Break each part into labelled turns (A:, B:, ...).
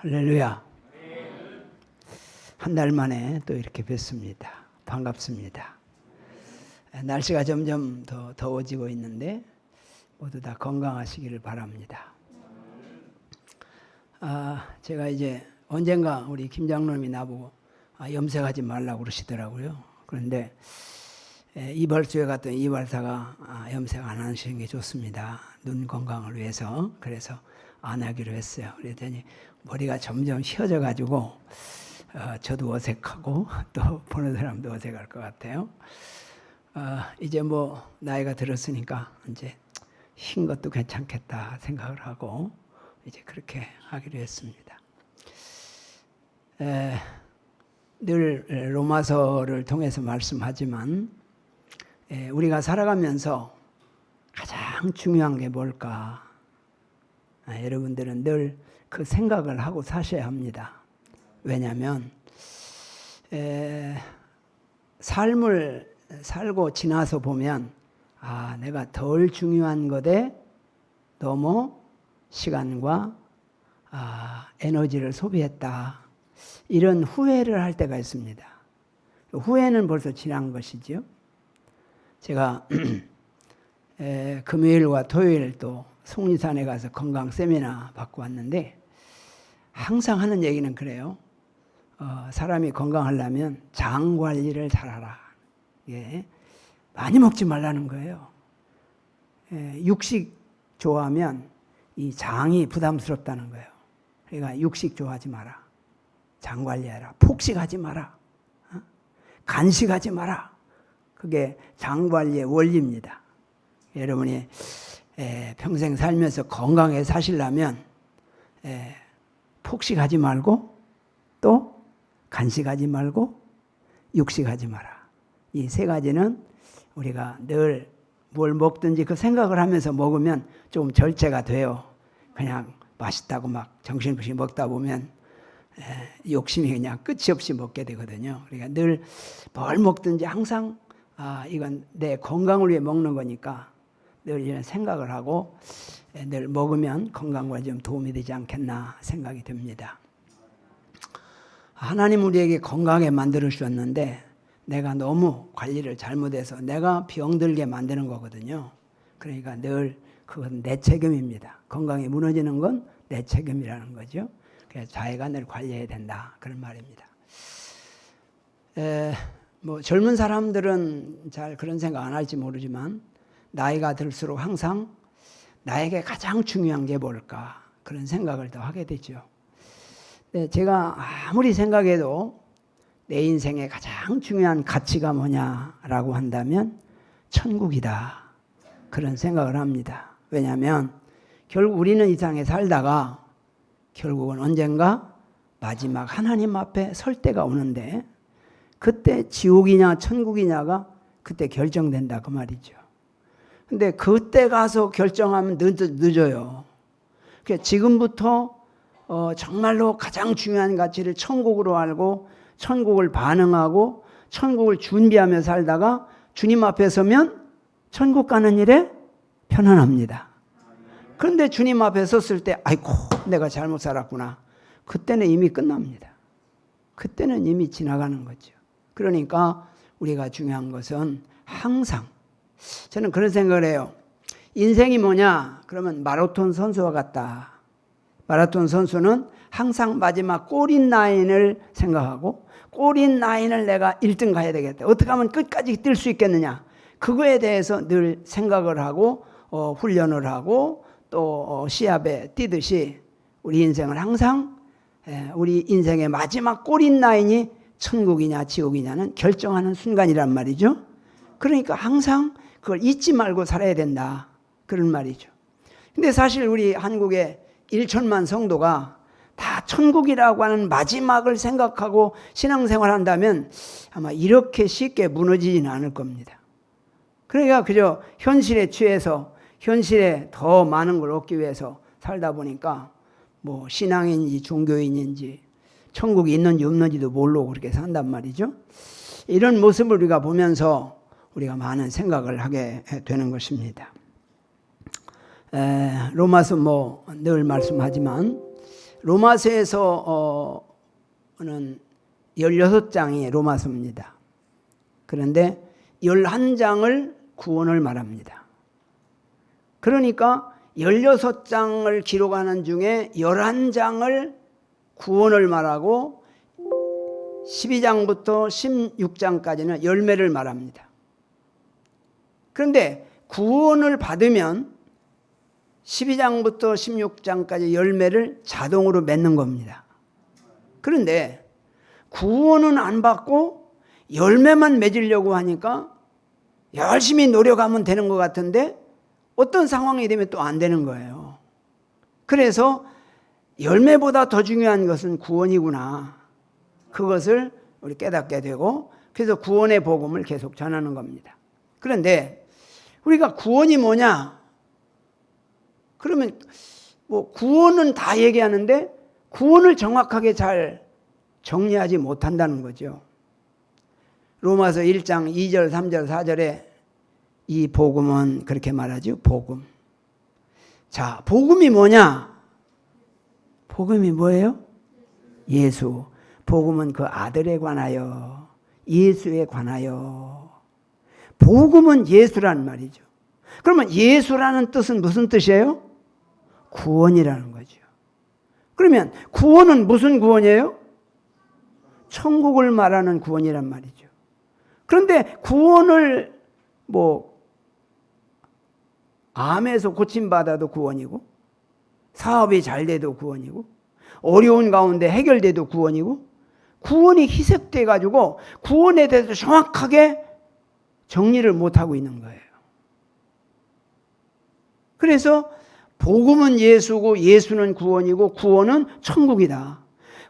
A: 할렐루야. 한 달 만에 또 이렇게 뵙습니다. 반갑습니다. 날씨가 점점 더 더워지고 있는데 모두 다 건강하시기를 바랍니다. 제가 이제 언젠가 우리 김 장로님이 나보고 염색하지 말라고 그러시더라고요. 그런데 이발소에 갔더니 이발사가 염색 안 하시는 게 좋습니다. 눈 건강을 위해서. 그래서 안 하기로 했어요. 그랬더니 머리가 점점 휘어져 가지고 저도 어색하고 또 보는 사람도 어색할 것 같아요. 이제 뭐 나이가 들었으니까 이제 흰 것도 괜찮겠다 생각을 하고 이제 그렇게 하기로 했습니다. 늘 로마서를 통해서 말씀하지만 우리가 살아가면서 가장 중요한 게 뭘까? 여러분들은 늘 그 생각을 하고 사셔야 합니다. 왜냐하면 삶을 살고 지나서 보면 내가 덜 중요한 것에 너무 시간과 에너지를 소비했다. 이런 후회를 할 때가 있습니다. 후회는 벌써 지난 것이죠. 제가 금요일과 토요일 또 속리산에 가서 건강 세미나 받고 왔는데 항상 하는 얘기는 그래요. 사람이 건강하려면 장 관리를 잘하라. 많이 먹지 말라는 거예요. 육식 좋아하면 이 장이 부담스럽다는 거예요. 그러니까 육식 좋아하지 마라. 장 관리해라. 폭식하지 마라. 간식하지 마라. 그게 장 관리의 원리입니다. 여러분이 평생 살면서 건강하게 사시려면 폭식하지 말고 또 간식하지 말고 육식하지 마라. 이 세 가지는 우리가 늘 뭘 먹든지 그 생각을 하면서 먹으면 좀 절제가 돼요. 그냥 맛있다고 막 정신없이 먹다 보면 욕심이 그냥 끝이 없이 먹게 되거든요. 그러니까 늘 뭘 먹든지 항상 이건 내 건강을 위해 먹는 거니까 늘 이런 생각을 하고 늘 먹으면 건강과 좀 도움이 되지 않겠나 생각이 듭니다. 하나님 우리에게 건강하게 만들어 주셨는데 내가 너무 관리를 잘못해서 내가 병들게 만드는 거거든요. 그러니까 늘 그건 내 책임입니다. 건강이 무너지는 건 내 책임이라는 거죠. 그래서 자기가 늘 관리해야 된다. 그런 말입니다. 뭐 젊은 사람들은 잘 그런 생각 안 할지 모르지만 나이가 들수록 항상 나에게 가장 중요한 게 뭘까 그런 생각을 더 하게 되죠. 제가 아무리 생각해도 내 인생의 가장 중요한 가치가 뭐냐라고 한다면 천국이다. 그런 생각을 합니다. 왜냐하면 결국 우리는 이 세상에 살다가 결국은 언젠가 마지막 하나님 앞에 설 때가 오는데 그때 지옥이냐 천국이냐가 그때 결정된다 그 말이죠. 근데 그때 가서 결정하면 늦어요. 그러니까 지금부터 정말로 가장 중요한 가치를 천국으로 알고 천국을 반응하고 천국을 준비하며 살다가 주님 앞에 서면 천국 가는 일에 편안합니다. 그런데 주님 앞에 섰을 때 아이고 내가 잘못 살았구나. 그때는 이미 끝납니다. 그때는 이미 지나가는 거죠. 그러니까 우리가 중요한 것은 항상 저는 그런 생각을 해요. 인생이 뭐냐? 그러면 마라톤 선수와 같다. 마라톤 선수는 항상 마지막 골인 라인을 생각하고 골인 라인을 내가 1등 가야 되겠다. 어떻게 하면 끝까지 뛸 수 있겠느냐. 그거에 대해서 늘 생각을 하고 훈련을 하고 또 시합에 뛰듯이 우리 인생을 항상 우리 인생의 마지막 골인 라인이 천국이냐 지옥이냐는 결정하는 순간이란 말이죠. 그러니까 항상 그걸 잊지 말고 살아야 된다. 그런 말이죠. 근데 사실 우리 한국의 1천만 성도가 다 천국이라고 하는 마지막을 생각하고 신앙생활 한다면 아마 이렇게 쉽게 무너지지는 않을 겁니다. 그러니까 그저 현실에 취해서 현실에 더 많은 걸 얻기 위해서 살다 보니까 뭐 신앙인인지 종교인인지 천국이 있는지 없는지도 모르고 그렇게 산단 말이죠. 이런 모습을 우리가 보면서 우리가 많은 생각을 하게 되는 것입니다. 로마서 늘 말씀하지만 로마서에서는 16장이 로마서입니다. 그런데 11장을 구원을 말합니다. 그러니까 16장을 기록하는 중에 11장을 구원을 말하고 12장부터 16장까지는 열매를 말합니다. 그런데 구원을 받으면 12장부터 16장까지 열매를 자동으로 맺는 겁니다. 그런데 구원은 안 받고 열매만 맺으려고 하니까 열심히 노력하면 되는 것 같은데 어떤 상황이 되면 또 안 되는 거예요. 그래서 열매보다 더 중요한 것은 구원이구나. 그것을 우리 깨닫게 되고 그래서 구원의 복음을 계속 전하는 겁니다. 그런데 우리가 구원이 뭐냐? 그러면 뭐 구원은 다 얘기하는데 구원을 정확하게 잘 정리하지 못한다는 거죠. 로마서 1장 2절, 3절, 4절에 이 복음은 그렇게 말하죠. 복음. 자, 복음이 뭐냐? 복음이 뭐예요? 예수. 복음은 그 아들에 관하여, 예수에 관하여. 복음은 예수란 말이죠. 그러면 예수라는 뜻은 무슨 뜻이에요? 구원이라는 거죠. 그러면 구원은 무슨 구원이에요? 천국을 말하는 구원이란 말이죠. 그런데 구원을 암에서 고침받아도 구원이고 사업이 잘 돼도 구원이고 어려운 가운데 해결돼도 구원이고 구원이 희석돼 가지고 구원에 대해서 정확하게 정리를 못하고 있는 거예요. 그래서 복음은 예수고 예수는 구원이고 구원은 천국이다.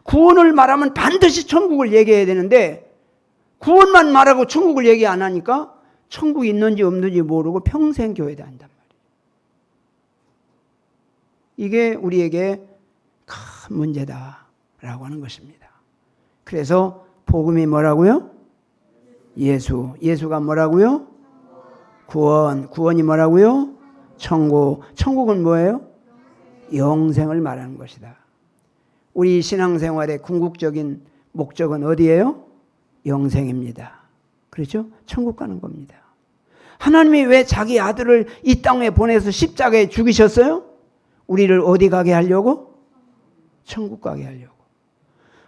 A: 구원을 말하면 반드시 천국을 얘기해야 되는데 구원만 말하고 천국을 얘기 안 하니까 천국이 있는지 없는지 모르고 평생 교회 다닌단 말이에요. 이게 우리에게 큰 문제다라고 하는 것입니다. 그래서 복음이 뭐라고요? 예수. 예수가 뭐라고요? 구원. 구원이 뭐라고요? 천국. 천국은 뭐예요? 영생을 말하는 것이다. 우리 신앙생활의 궁극적인 목적은 어디예요? 영생입니다. 그렇죠? 천국 가는 겁니다. 하나님이 왜 자기 아들을 이 땅에 보내서 십자가에 죽이셨어요? 우리를 어디 가게 하려고? 천국 가게 하려고.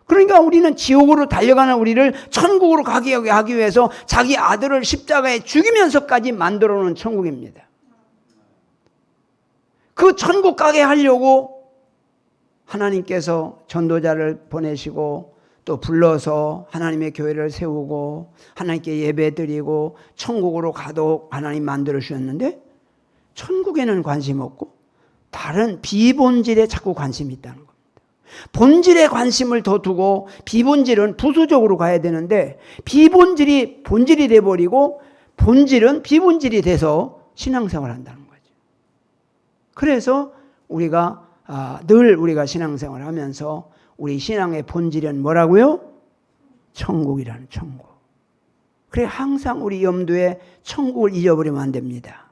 A: 그러니까 우리는 지옥으로 달려가는 우리를 천국으로 가게 하기 위해서 자기 아들을 십자가에 죽이면서까지 만들어 놓은 천국입니다. 그 천국 가게 하려고 하나님께서 전도자를 보내시고 또 불러서 하나님의 교회를 세우고 하나님께 예배드리고 천국으로 가도록 하나님 만들어 주셨는데 천국에는 관심 없고 다른 비본질에 자꾸 관심이 있다는 겁니다. 본질에 관심을 더 두고 비본질은 부수적으로 가야 되는데 비본질이 본질이 돼버리고 본질은 비본질이 돼서 신앙생활을 한다는 거죠. 그래서 우리가 늘 우리가 신앙생활을 하면서 우리 신앙의 본질은 뭐라고요? 천국이라는 천국. 그래 항상 우리 염두에 천국을 잊어버리면 안 됩니다.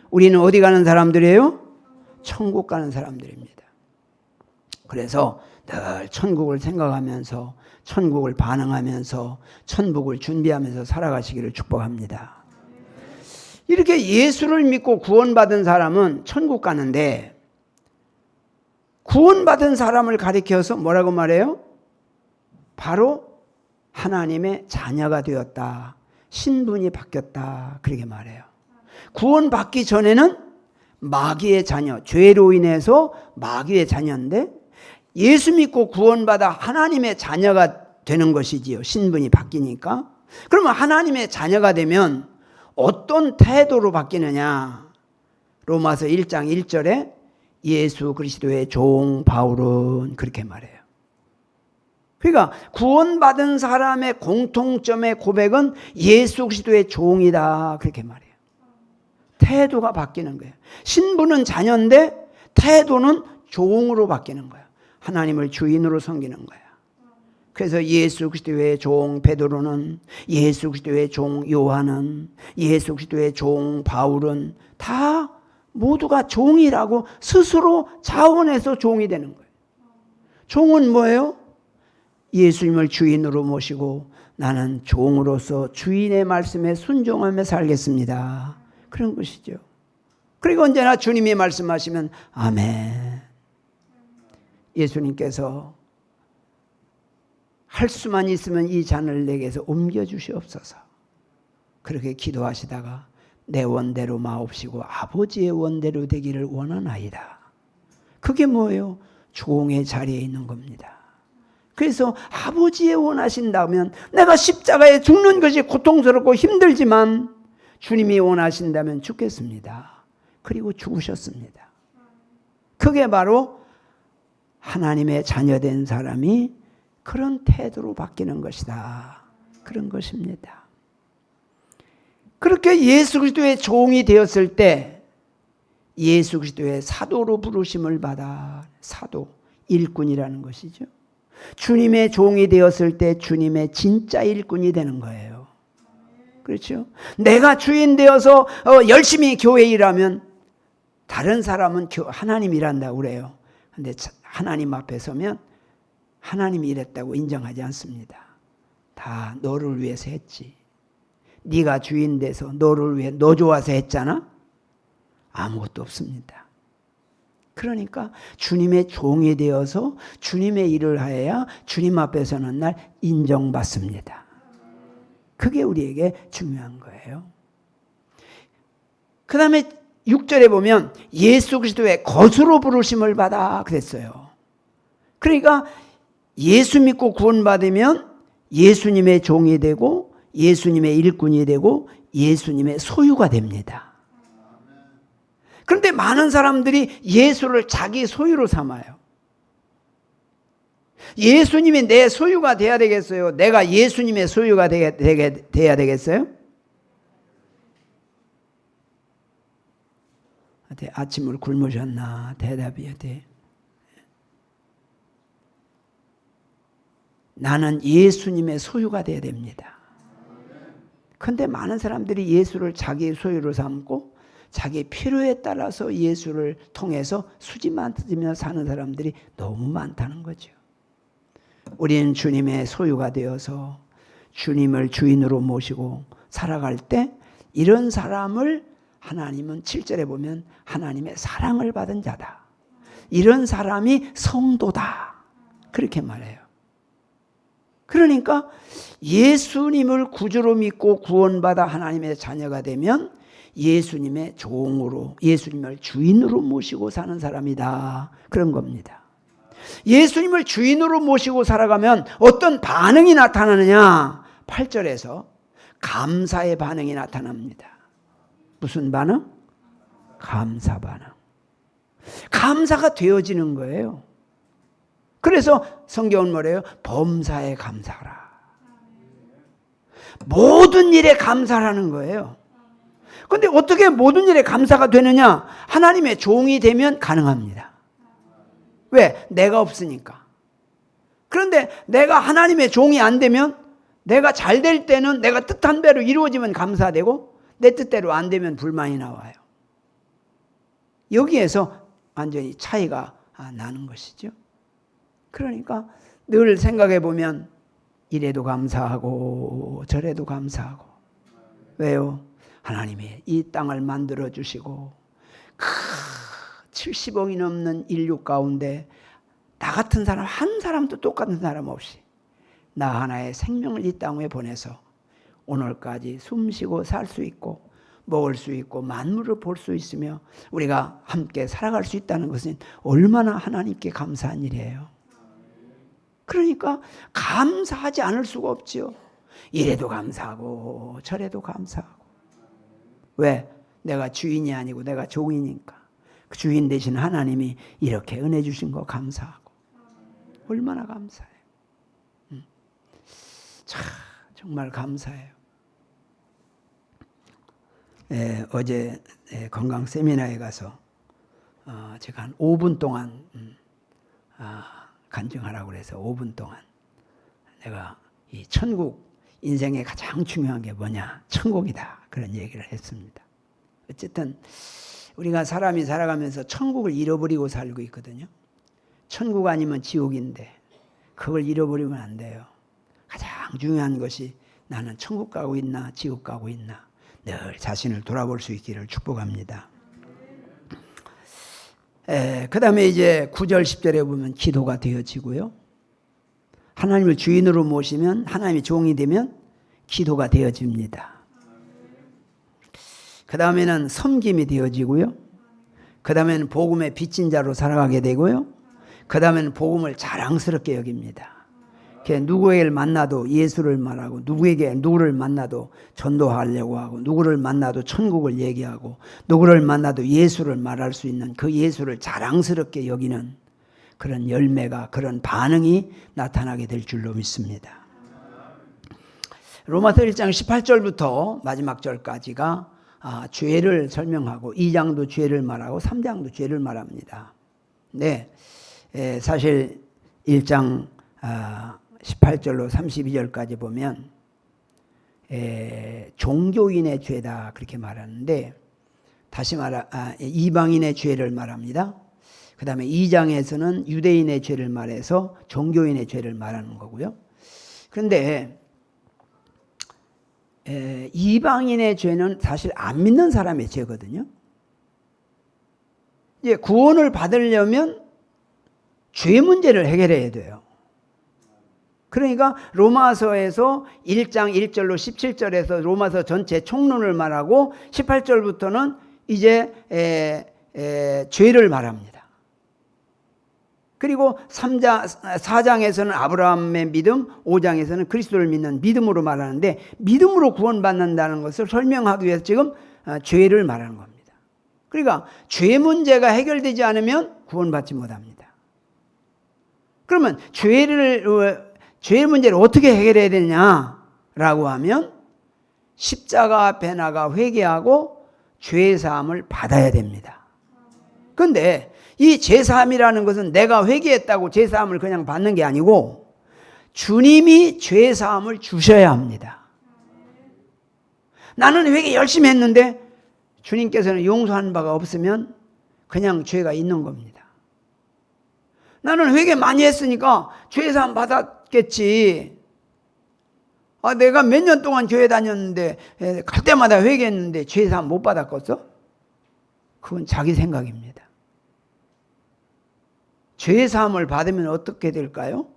A: 우리는 어디 가는 사람들이에요? 천국 가는 사람들입니다. 그래서 늘 천국을 생각하면서 천국을 반응하면서 천국을 준비하면서 살아가시기를 축복합니다. 이렇게 예수를 믿고 구원받은 사람은 천국 가는데 구원받은 사람을 가리켜서 뭐라고 말해요? 바로 하나님의 자녀가 되었다. 신분이 바뀌었다. 그렇게 말해요. 구원받기 전에는 마귀의 자녀, 죄로 인해서 마귀의 자녀인데 예수 믿고 구원받아 하나님의 자녀가 되는 것이지요. 신분이 바뀌니까. 그러면 하나님의 자녀가 되면 어떤 태도로 바뀌느냐? 로마서 1장 1절에 예수 그리스도의 종 바울은 그렇게 말해요. 그러니까 구원받은 사람의 공통점의 고백은 예수 그리스도의 종이다. 그렇게 말해요. 태도가 바뀌는 거예요. 신분은 자녀인데 태도는 종으로 바뀌는 거예요. 하나님을 주인으로 섬기는 거예요. 그래서 예수 그리스도의 종 베드로는, 예수 그리스도의 종 요한은, 예수 그리스도의 종 바울은 다 모두가 종이라고 스스로 자원해서 종이 되는 거예요. 종은 뭐예요? 예수님을 주인으로 모시고 나는 종으로서 주인의 말씀에 순종하며 살겠습니다. 그런 것이죠. 그리고 언제나 주님이 말씀하시면 아멘. 예수님께서 할 수만 있으면 이 잔을 내게서 옮겨주시옵소서. 그렇게 기도하시다가 내 원대로 마옵시고 아버지의 원대로 되기를 원하나이다. 그게 뭐예요? 종의 자리에 있는 겁니다. 그래서 아버지의 원하신다면 내가 십자가에 죽는 것이 고통스럽고 힘들지만 주님이 원하신다면 죽겠습니다. 그리고 죽으셨습니다. 그게 바로 하나님의 자녀된 사람이 그런 태도로 바뀌는 것이다. 그런 것입니다. 그렇게 예수 그리스도의 종이 되었을 때 예수 그리스도의 사도로 부르심을 받아 사도, 일꾼이라는 것이죠. 주님의 종이 되었을 때 주님의 진짜 일꾼이 되는 거예요. 그렇죠? 내가 주인 되어서 열심히 교회 일하면 다른 사람은 하나님 일한다고 그래요. 근데 하나님 앞에 서면 하나님이 일했다고 인정하지 않습니다. 다 너를 위해서 했지. 네가 주인 돼서 너를 위해 너 좋아서 했잖아? 아무것도 없습니다. 그러니까 주님의 종이 되어서 주님의 일을 하여야 주님 앞에 서는 날 인정받습니다. 그게 우리에게 중요한 거예요. 그 다음에 6절에 보면 예수 그리스도의 거수로 부르심을 받아 그랬어요. 그러니까 예수 믿고 구원받으면 예수님의 종이 되고 예수님의 일꾼이 되고 예수님의 소유가 됩니다. 그런데 많은 사람들이 예수를 자기 소유로 삼아요. 예수님이 내 소유가 돼야 되겠어요? 내가 예수님의 소유가 돼야 되겠어요? 아침을 굶으셨나? 대답이 돼. 나는 예수님의 소유가 돼야 됩니다. 그런데 많은 사람들이 예수를 자기 소유로 삼고 자기 필요에 따라서 예수를 통해서 수지 만들며 사는 사람들이 너무 많다는 거죠. 우리는 주님의 소유가 되어서 주님을 주인으로 모시고 살아갈 때 이런 사람을 하나님은 7절에 보면 하나님의 사랑을 받은 자다. 이런 사람이 성도다. 그렇게 말해요. 그러니까 예수님을 구주로 믿고 구원받아 하나님의 자녀가 되면 예수님의 종으로, 예수님을 주인으로 모시고 사는 사람이다. 그런 겁니다. 예수님을 주인으로 모시고 살아가면 어떤 반응이 나타나느냐? 8절에서 감사의 반응이 나타납니다. 무슨 반응? 감사 반응. 감사가 되어지는 거예요. 그래서 성경은 뭐래요? 범사에 감사하라. 모든 일에 감사하라는 거예요. 그런데 어떻게 모든 일에 감사가 되느냐? 하나님의 종이 되면 가능합니다. 왜? 내가 없으니까. 그런데 내가 하나님의 종이 안 되면 내가 잘 될 때는 내가 뜻한 대로 이루어지면 감사되고 내 뜻대로 안 되면 불만이 나와요. 여기에서 완전히 차이가 나는 것이죠. 그러니까 늘 생각해 보면 이래도 감사하고 저래도 감사하고. 왜요? 하나님이 이 땅을 만들어 주시고 70억이 넘는 인류 가운데 나 같은 사람 한 사람도 똑같은 사람 없이 나 하나의 생명을 이 땅에 보내서 오늘까지 숨쉬고 살 수 있고 먹을 수 있고 만물을 볼 수 있으며 우리가 함께 살아갈 수 있다는 것은 얼마나 하나님께 감사한 일이에요. 그러니까 감사하지 않을 수가 없지요. 이래도 감사하고 저래도 감사하고. 왜? 내가 주인이 아니고 내가 종이니까. 그 주인 되신 하나님이 이렇게 은혜 주신 거 감사하고. 얼마나 감사해요. 참 정말 감사해요. 어제 건강 세미나에 가서 제가 한 5분 동안 간증하라고 그래서 5분 동안 내가 이 천국 인생의 가장 중요한 게 뭐냐? 천국이다. 그런 얘기를 했습니다. 어쨌든 우리가 사람이 살아가면서 천국을 잃어버리고 살고 있거든요. 천국 아니면 지옥인데 그걸 잃어버리면 안 돼요. 가장 중요한 것이 나는 천국 가고 있나 지옥 가고 있나 늘 자신을 돌아볼 수 있기를 축복합니다. 그 다음에 이제 9절 10절에 보면 기도가 되어지고요. 하나님을 주인으로 모시면 하나님의 종이 되면 기도가 되어집니다. 그 다음에는 섬김이 되어지고요. 그 다음에는 복음의 빚진 자로 살아가게 되고요. 그 다음에는 복음을 자랑스럽게 여깁니다. 누구를 만나도 예수를 말하고 누구를 만나도 전도하려고 하고 누구를 만나도 천국을 얘기하고 누구를 만나도 예수를 말할 수 있는 그 예수를 자랑스럽게 여기는 그런 열매가 그런 반응이 나타나게 될 줄로 믿습니다. 로마서 1장 18절부터 마지막 절까지가 죄를 설명하고 2장도 죄를 말하고 3장도 죄를 말합니다. 네, 사실 1장 18절로 32절까지 보면 종교인의 죄다 그렇게 말하는데 다시 이방인의 죄를 말합니다. 그 다음에 2장에서는 유대인의 죄를 말해서 종교인의 죄를 말하는 거고요. 그런데 이방인의 죄는 사실 안 믿는 사람의 죄거든요. 이제 구원을 받으려면 죄 문제를 해결해야 돼요. 그러니까 로마서에서 1장 1절로 17절에서 로마서 전체 총론을 말하고 18절부터는 이제 죄를 말합니다. 그리고 4장에서는 아브라함의 믿음, 5장에서는 그리스도를 믿는 믿음으로 말하는데 믿음으로 구원받는다는 것을 설명하기 위해서 지금 죄를 말하는 겁니다. 그러니까 죄 문제가 해결되지 않으면 구원받지 못합니다. 그러면 죄 문제를 어떻게 해결해야 되냐라고 하면 십자가 앞에 나가 회개하고 죄사함을 받아야 됩니다. 그런데 이 죄사함이라는 것은 내가 회개했다고 죄사함을 그냥 받는 게 아니고 주님이 죄사함을 주셔야 합니다. 나는 회개 열심히 했는데 주님께서는 용서하는 바가 없으면 그냥 죄가 있는 겁니다. 나는 회개 많이 했으니까 죄사함 받았겠지. 내가 몇 년 동안 교회 다녔는데 갈 때마다 회개했는데 죄사함 못 받았겠어? 그건 자기 생각입니다. 죄사함을 받으면 어떻게 될까요?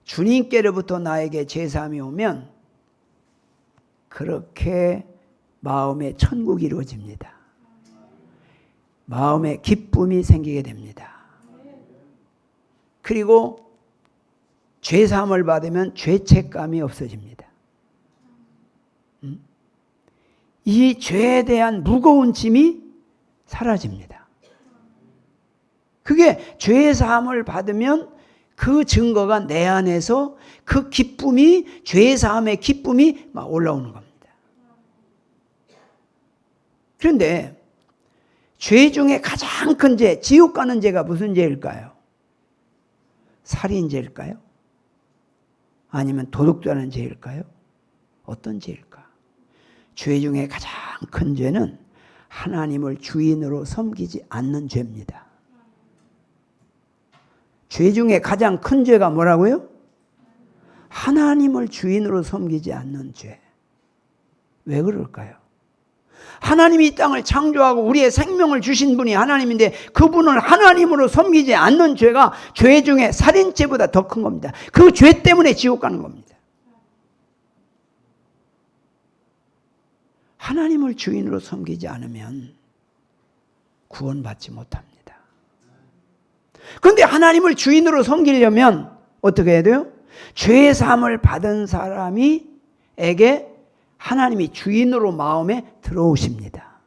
A: 주님께로부터 나에게 죄사함이 오면 그렇게 마음의 천국이 이루어집니다. 마음에 기쁨이 생기게 됩니다. 그리고 죄사함을 받으면 죄책감이 없어집니다. 이 죄에 대한 무거운 짐이 사라집니다. 그게 죄사함을 받으면 그 증거가 내 안에서 그 기쁨이 죄사함의 기쁨이 막 올라오는 겁니다. 그런데 죄 중에 가장 큰 죄, 지옥 가는 죄가 무슨 죄일까요? 살인죄일까요? 아니면 도둑질하는 죄일까요? 어떤 죄일까? 죄 중에 가장 큰 죄는 하나님을 주인으로 섬기지 않는 죄입니다. 죄 중에 가장 큰 죄가 뭐라고요? 하나님을 주인으로 섬기지 않는 죄. 왜 그럴까요? 하나님이 이 땅을 창조하고 우리의 생명을 주신 분이 하나님인데 그분을 하나님으로 섬기지 않는 죄가 죄 중에 살인죄보다 더 큰 겁니다. 그 죄 때문에 지옥 가는 겁니다. 하나님을 주인으로 섬기지 않으면 구원받지 못합니다. 그런데 하나님을 주인으로 섬기려면 어떻게 해야 돼요? 죄사함을 받은 사람에게 하나님이 주인으로 마음에 들어오십니다.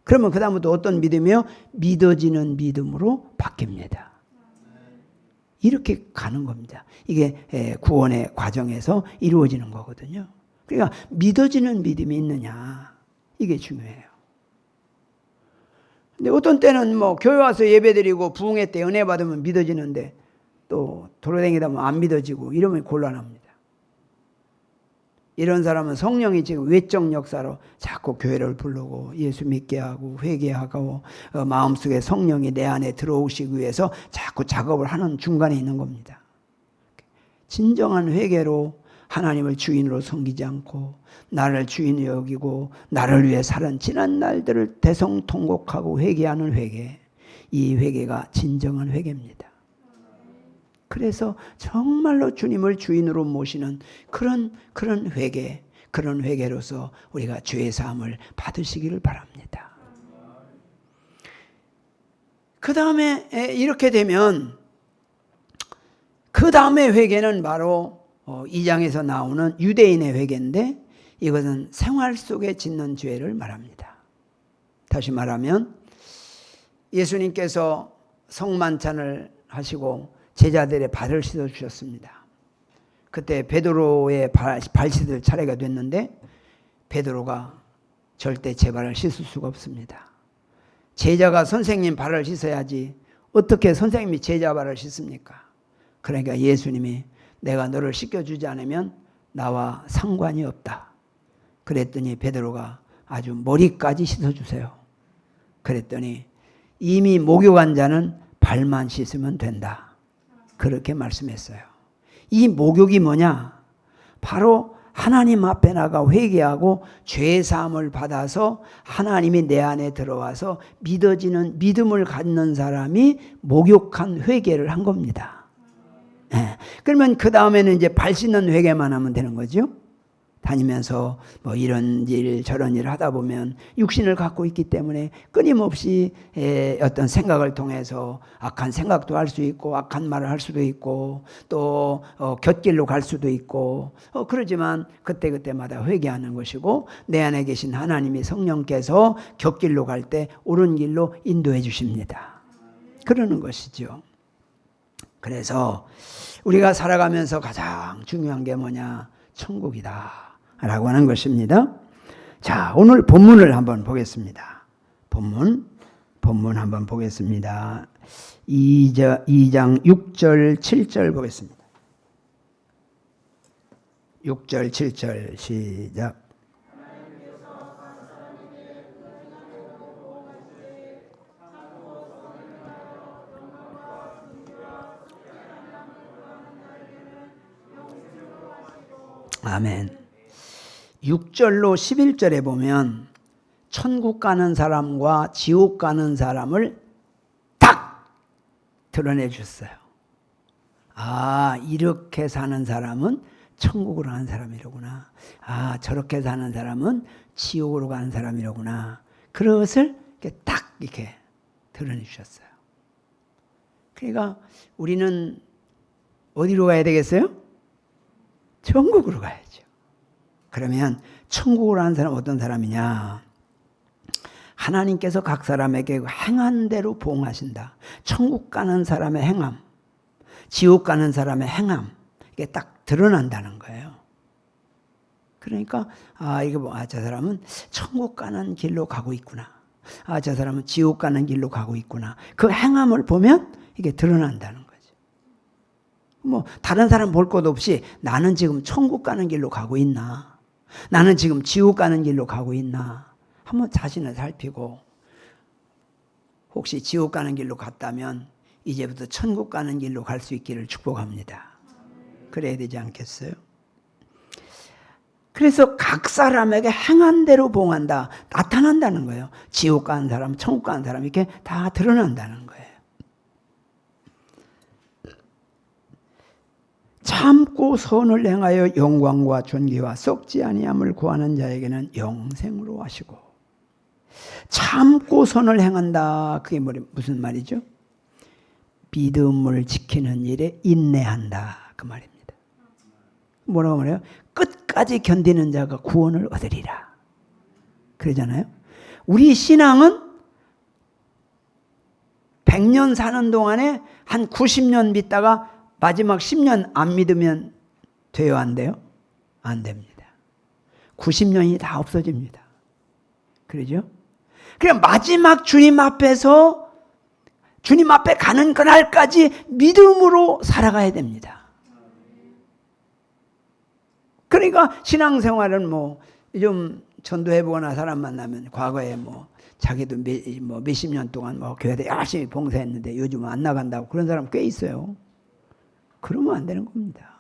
A: 그러면 그 다음부터 어떤 믿음이요? 믿어지는 믿음으로 바뀝니다. 이렇게 가는 겁니다. 이게 구원의 과정에서 이루어지는 거거든요. 그러니까 믿어지는 믿음이 있느냐, 이게 중요해요. 근데 어떤 때는 교회 와서 예배드리고 부흥회 때 은혜 받으면 믿어지는데 또 돌아다니다 보면 안 믿어지고 이러면 곤란합니다. 이런 사람은 성령이 지금 외적 역사로 자꾸 교회를 부르고 예수 믿게 하고 회개하고 마음속에 성령이 내 안에 들어오시기 위해서 자꾸 작업을 하는 중간에 있는 겁니다. 진정한 회개로 하나님을 주인으로 섬기지 않고 나를 주인으로 여기고 나를 위해 살은 지난 날들을 대성통곡하고 회개하는 회개, 이 회개가 진정한 회개입니다. 그래서 정말로 주님을 주인으로 모시는 그런 회개, 그런 회개로서 우리가 죄의 사함을 받으시기를 바랍니다. 그 다음에 이렇게 되면 그 다음에 회개는 바로 2장에서 나오는 유대인의 회개인데 이것은 생활 속에 짓는 죄를 말합니다. 다시 말하면 예수님께서 성만찬을 하시고 제자들의 발을 씻어 주셨습니다. 그때 베드로의 발 씻을 차례가 됐는데 베드로가 절대 제 발을 씻을 수가 없습니다. 제자가 선생님 발을 씻어야지 어떻게 선생님이 제자 발을 씻습니까? 그러니까 예수님이 내가 너를 씻겨주지 않으면 나와 상관이 없다. 그랬더니 베드로가 아주 머리까지 씻어주세요. 그랬더니 이미 목욕한 자는 발만 씻으면 된다. 그렇게 말씀했어요. 이 목욕이 뭐냐? 바로 하나님 앞에 나가 회개하고 죄 사함을 받아서 하나님이 내 안에 들어와서 믿어지는 믿음을 갖는 사람이 목욕한 회개를 한 겁니다. 네. 그러면 그 다음에는 이제 발 씻는 회개만 하면 되는 거죠. 다니면서 뭐 이런 일 저런 일을 하다 보면 육신을 갖고 있기 때문에 끊임없이 어떤 생각을 통해서 악한 생각도 할 수 있고 악한 말을 할 수도 있고 또 곁길로 갈 수도 있고 그러지만 그때그때마다 회개하는 것이고 내 안에 계신 하나님이 성령께서 곁길로 갈 때 옳은 길로 인도해 주십니다. 그러는 것이죠. 그래서 우리가 살아가면서 가장 중요한 게 뭐냐? 천국이다 라고 하는 것입니다. 자, 오늘 본문을 한번 보겠습니다. 본문 한번 보겠습니다. 2장 6절 7절 보겠습니다. 6절 7절 시작. 아멘. 6절로 11절에 보면 천국 가는 사람과 지옥 가는 사람을 딱 드러내 주셨어요. 아, 이렇게 사는 사람은 천국으로 가는 사람이로구나. 아, 저렇게 사는 사람은 지옥으로 가는 사람이로구나. 그것을 딱 이렇게 드러내 주셨어요. 그러니까 우리는 어디로 가야 되겠어요? 천국으로 가야죠. 그러면 천국으로 가는 사람은 어떤 사람이냐? 하나님께서 각 사람에게 행한 대로 보응하신다. 천국 가는 사람의 행함, 지옥 가는 사람의 행함, 이게 딱 드러난다는 거예요. 그러니까 저 사람은 천국 가는 길로 가고 있구나. 저 사람은 지옥 가는 길로 가고 있구나. 그 행함을 보면 이게 드러난다는 거예요. 뭐 다른 사람 볼 것 없이 나는 지금 천국 가는 길로 가고 있나? 나는 지금 지옥 가는 길로 가고 있나? 한번 자신을 살피고 혹시 지옥 가는 길로 갔다면 이제부터 천국 가는 길로 갈 수 있기를 축복합니다. 그래야 되지 않겠어요? 그래서 각 사람에게 행한 대로 봉한다. 나타난다는 거예요. 지옥 가는 사람, 천국 가는 사람 이렇게 다 드러난다는 거예요. 참고 선을 행하여 영광과 존귀와 썩지 아니함을 구하는 자에게는 영생으로 하시고 참고 선을 행한다. 그게 무슨 말이죠? 믿음을 지키는 일에 인내한다. 그 말입니다. 뭐라고 말해요? 끝까지 견디는 자가 구원을 얻으리라. 그러잖아요. 우리 신앙은 100년 사는 동안에 한 90년 믿다가 마지막 10년 안 믿으면 돼요? 안 돼요? 안 됩니다. 90년이 다 없어집니다. 그러죠? 그냥 마지막 주님 앞에서 주님 앞에 가는 그날까지 믿음으로 살아가야 됩니다. 그러니까 신앙생활은 뭐 좀 전도해보거나 사람 만나면 과거에 뭐 자기도 몇십 년 동안 뭐 교회에 열심히 봉사했는데 요즘은 안 나간다고 그런 사람 꽤 있어요. 그러면 안 되는 겁니다.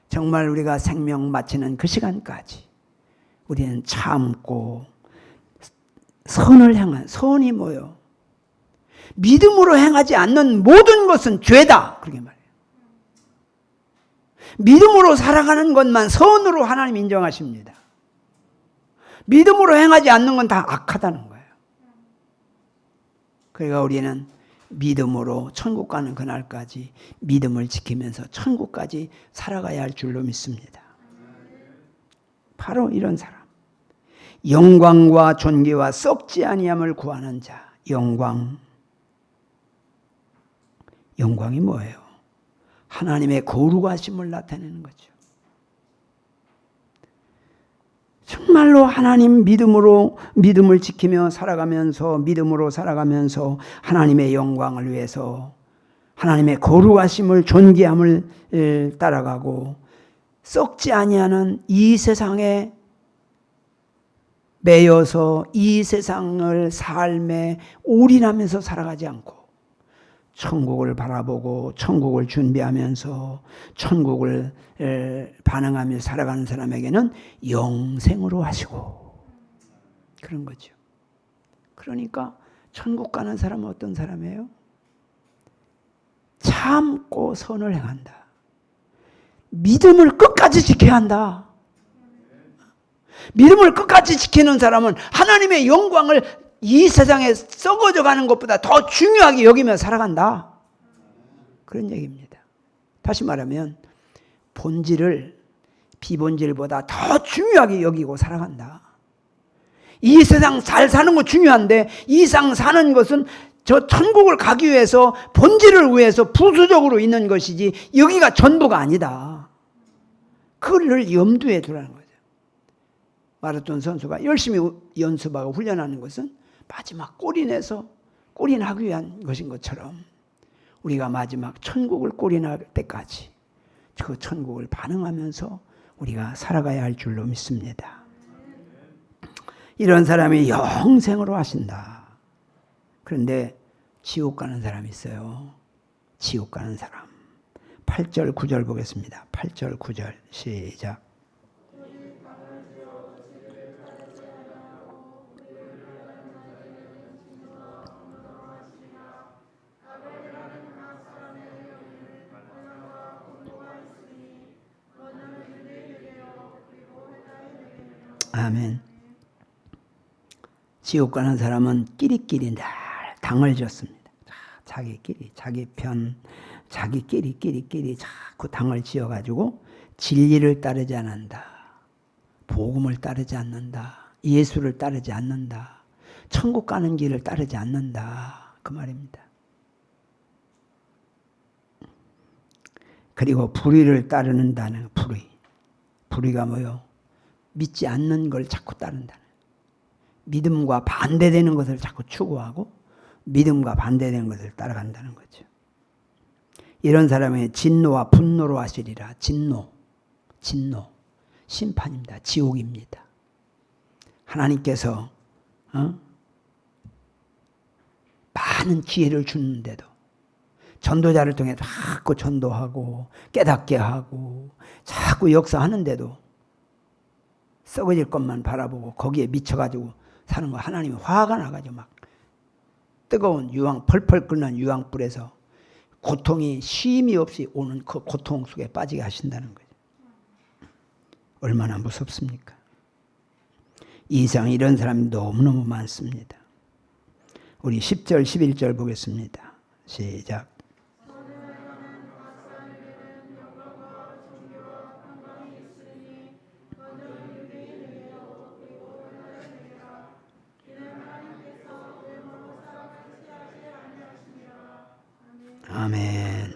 A: 정말 우리가 생명 마치는 그 시간까지 우리는 참고 선을 행한, 선이 뭐요? 믿음으로 행하지 않는 모든 것은 죄다. 그렇게 말해요. 믿음으로 살아가는 것만 선으로 하나님 인정하십니다. 믿음으로 행하지 않는 건 다 악하다는 거예요. 그러니까 우리는 믿음으로 천국 가는 그날까지 믿음을 지키면서 천국까지 살아가야 할 줄로 믿습니다. 바로 이런 사람. 영광과 존귀와 썩지 아니함을 구하는 자. 영광이 뭐예요? 하나님의 거룩하심을 나타내는 거죠. 정말로 하나님 믿음을 지키며 살아가면서 믿음으로 살아가면서 하나님의 영광을 위해서 하나님의 거룩하심을 존귀함을 따라가고 썩지 아니하는 이 세상에 매여서 이 세상을 삶에 올인하면서 살아가지 않고 천국을 바라보고 천국을 준비하면서 천국을 반응하며 살아가는 사람에게는 영생으로 하시고 그런 거죠. 그러니까 천국 가는 사람은 어떤 사람이에요? 참고 선을 행한다. 믿음을 끝까지 지켜야 한다. 믿음을 끝까지 지키는 사람은 하나님의 영광을 이 세상에 썩어져 가는 것보다 더 중요하게 여기며 살아간다. 그런 얘기입니다. 다시 말하면 본질을 비본질보다 더 중요하게 여기고 살아간다. 이 세상 잘 사는 거 중요한데 이 세상 사는 것은 저 천국을 가기 위해서 본질을 위해서 부수적으로 있는 것이지 여기가 전부가 아니다. 그걸 염두에 두라는 거죠. 마라톤 선수가 열심히 연습하고 훈련하는 것은 마지막 골인하기 위한 것인 것처럼 우리가 마지막 천국을 골인할 때까지 그 천국을 반응하면서 우리가 살아가야 할 줄로 믿습니다. 이런 사람이 영생으로 하신다. 그런데 지옥 가는 사람이 있어요. 지옥 가는 사람. 8절 9절 보겠습니다. 8절 9절 시작. 아멘. 지옥 가는 사람은 끼리끼리 늘 당을 지었습니다. 자기끼리, 자기 편, 자기끼리 자꾸 당을 지어가지고 진리를 따르지 않는다. 복음을 따르지 않는다. 예수를 따르지 않는다. 천국 가는 길을 따르지 않는다. 그 말입니다. 그리고 불의를 따르는다는 불의. 불의가 뭐요? 믿지 않는 걸 자꾸 따른다는. 믿음과 반대되는 것을 자꾸 추구하고 믿음과 반대되는 것을 따라간다는 거죠. 이런 사람의 진노와 분노로 하시리라. 진노, 심판입니다. 지옥입니다. 하나님께서 많은 기회를 주는데도 전도자를 통해 자꾸 전도하고 깨닫게 하고 자꾸 역사하는데도 썩어질 것만 바라보고 거기에 미쳐가지고 사는 거 하나님이 화가 나가지고 막 뜨거운 유황 펄펄 끓는 유황불에서 고통이 쉼이 없이 오는 그 고통 속에 빠지게 하신다는 거죠. 얼마나 무섭습니까? 이 세상에 이런 사람이 너무너무 많습니다. 우리 10절 11절 보겠습니다. 시작. 아멘.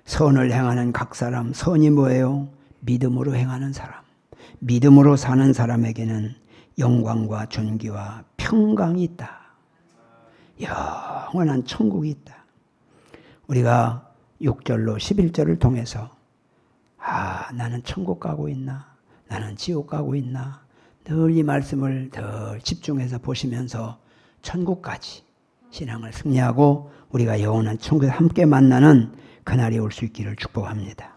A: 선을 행하는 각 사람, 선이 뭐예요? 믿음으로 행하는 사람. 믿음으로 사는 사람에게는 영광과 존귀와 평강이 있다. 영원한 천국이 있다. 우리가 6절로 11절을 통해서 나는 천국 가고 있나? 나는 지옥 가고 있나? 늘 이 말씀을 더 집중해서 보시면서 천국까지 신앙을 승리하고 우리가 영원한 천국에 함께 만나는 그날이 올 수 있기를 축복합니다.